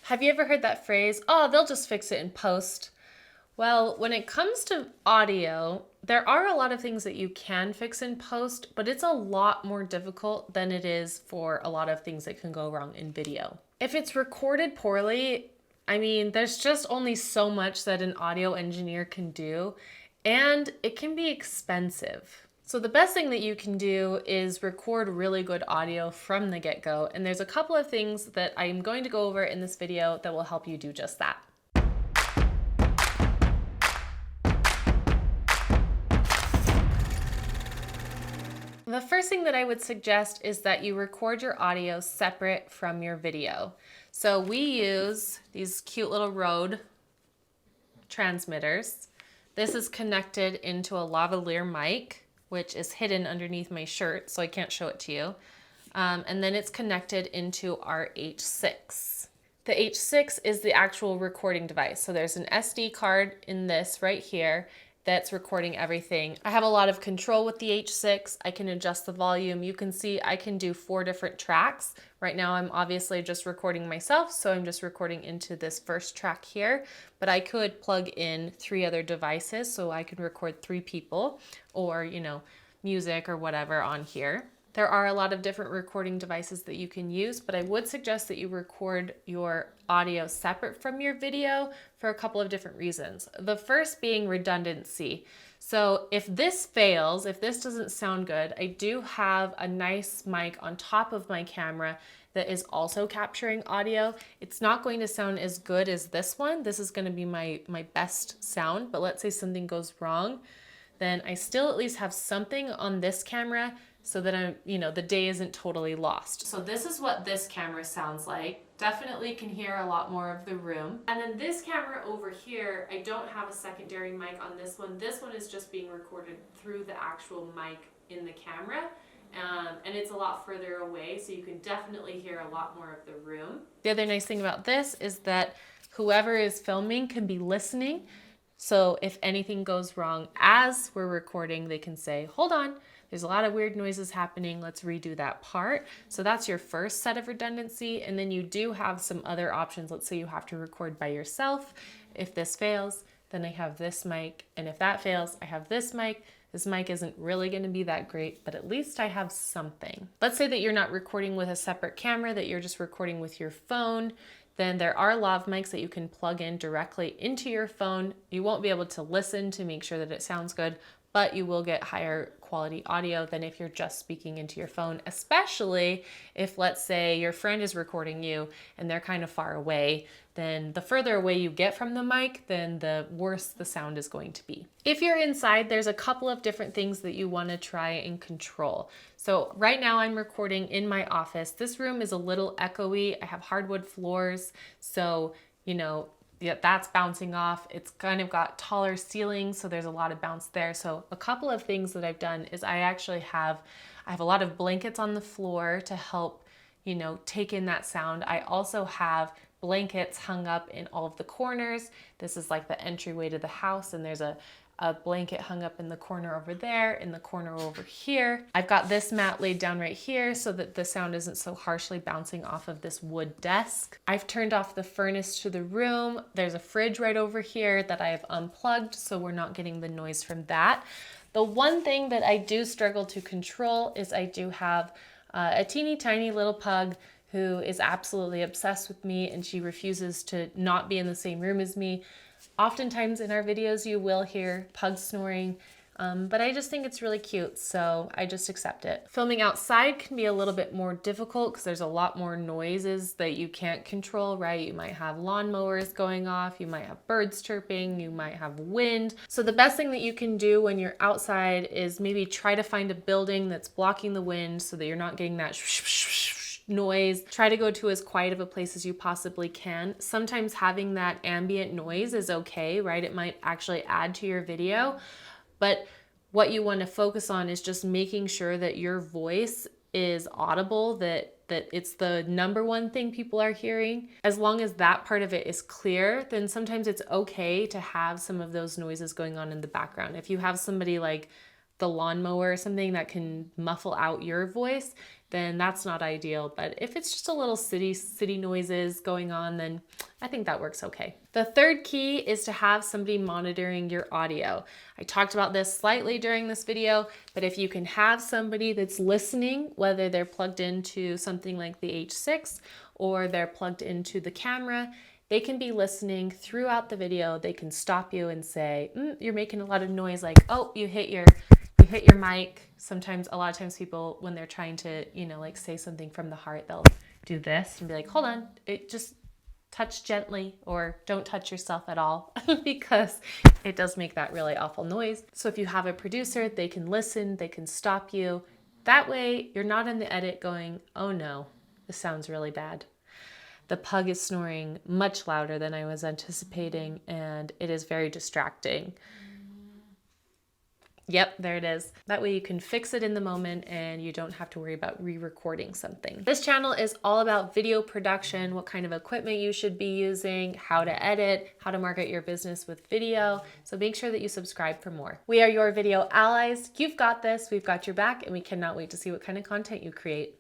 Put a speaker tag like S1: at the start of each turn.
S1: Have you ever heard that phrase, oh, they'll just fix it in post? Well, when it comes to audio, there are a lot of things that you can fix in post, but it's a lot more difficult than it is for a lot of things that can go wrong in video. If it's recorded poorly, I mean, there's just only so much that an audio engineer can do, and it can be expensive. So the best thing that you can do is record really good audio from the get-go, and there's a couple of things that I'm going to go over in this video that will help you do just that. The first thing that I would suggest is that you record your audio separate from your video. So we use these cute little Rode transmitters. This is connected into a lavalier mic, which is hidden underneath my shirt, so I can't show it to you. And then it's connected into our H6. The H6 is the actual recording device. So there's an SD card in this right here that's recording everything. I have a lot of control with the H6. I can adjust the volume. You can see I can do 4 different tracks. Right now I'm obviously just recording myself, so I'm just recording into this first track here, but I could plug in 3 other devices so I could record 3 people or, music or whatever on here. There are a lot of different recording devices that you can use, but I would suggest that you record your audio separate from your video for a couple of different reasons. The first being redundancy. So if this fails, if this doesn't sound good, I do have a nice mic on top of my camera that is also capturing audio. It's not going to sound as good as this one. This is going to be my best sound, but let's say something goes wrong, then I still at least have something on this camera so that the day isn't totally lost. So this is what this camera sounds like. Definitely can hear a lot more of the room. And then this camera over here, I don't have a secondary mic on this one. This one is just being recorded through the actual mic in the camera. And it's a lot further away, so you can definitely hear a lot more of the room. The other nice thing about this is that whoever is filming can be listening. So if anything goes wrong as we're recording, they can say, hold on, there's a lot of weird noises happening, let's redo that part. So that's your first set of redundancy. And then you do have some other options. Let's say you have to record by yourself. If this fails, then I have this mic. And if that fails, I have this mic. This mic isn't really going to be that great, but at least I have something. Let's say that you're not recording with a separate camera, that you're just recording with your phone. Then there are lav mics that you can plug in directly into your phone. You won't be able to listen to make sure that it sounds good, but you will get higher quality audio than if you're just speaking into your phone, especially if, let's say, your friend is recording you and they're kind of far away. Then the further away you get from the mic, then the worse the sound is going to be. If you're inside, there's a couple of different things that you want to try and control. So right now I'm recording in my office. This room is a little echoey. I have hardwood floors, so yeah, that's bouncing off. It's kind of got taller ceilings, so there's a lot of bounce there. So a couple of things that I've done is I have a lot of blankets on the floor to help, take in that sound. I also have blankets hung up in all of the corners. This is like the entryway to the house, and there's a blanket hung up in the corner over there, in the corner over here. I've got this mat laid down right here so that the sound isn't so harshly bouncing off of this wood desk. I've turned off the furnace to the room. There's a fridge right over here that I have unplugged, so we're not getting the noise from that. The one thing that I do struggle to control is I do have a teeny tiny little pug who is absolutely obsessed with me, and she refuses to not be in the same room as me. Oftentimes in our videos you will hear pugs snoring, but I just think it's really cute, so I just accept it. Filming outside can be a little bit more difficult because there's a lot more noises that you can't control, right? You might have lawnmowers going off, you might have birds chirping, you might have wind. So the best thing that you can do when you're outside is maybe try to find a building that's blocking the wind so that you're not getting that noise. Try to go to as quiet of a place as you possibly can. Sometimes having that ambient noise is okay, right? It might actually add to your video, but what you want to focus on is just making sure that your voice is audible, that it's the number one thing people are hearing. As long as that part of it is clear, then sometimes it's okay to have some of those noises going on in the background. If you have somebody like the lawnmower or something that can muffle out your voice, then that's not ideal. But if it's just a little city noises going on, then I think that works okay. The third key is to have somebody monitoring your audio. I talked about this slightly during this video, but if you can have somebody that's listening, whether they're plugged into something like the H6 or they're plugged into the camera, they can be listening throughout the video. They can stop you and say, you're making a lot of noise, like, oh, you hit your mic. Sometimes, a lot of times people, when they're trying to, like say something from the heart, they'll do this and be like, hold on, it just touch gently, or don't touch yourself at all, because it does make that really awful noise. So if you have a producer, they can listen, they can stop you. That way you're not in the edit going, oh no, this sounds really bad. The pug is snoring much louder than I was anticipating, and it is very distracting. Yep, there it is. That way you can fix it in the moment and you don't have to worry about re-recording something. This channel is all about video production, what kind of equipment you should be using, how to edit, how to market your business with video. So make sure that you subscribe for more. We are your video allies. You've got this, we've got your back, and we cannot wait to see what kind of content you create.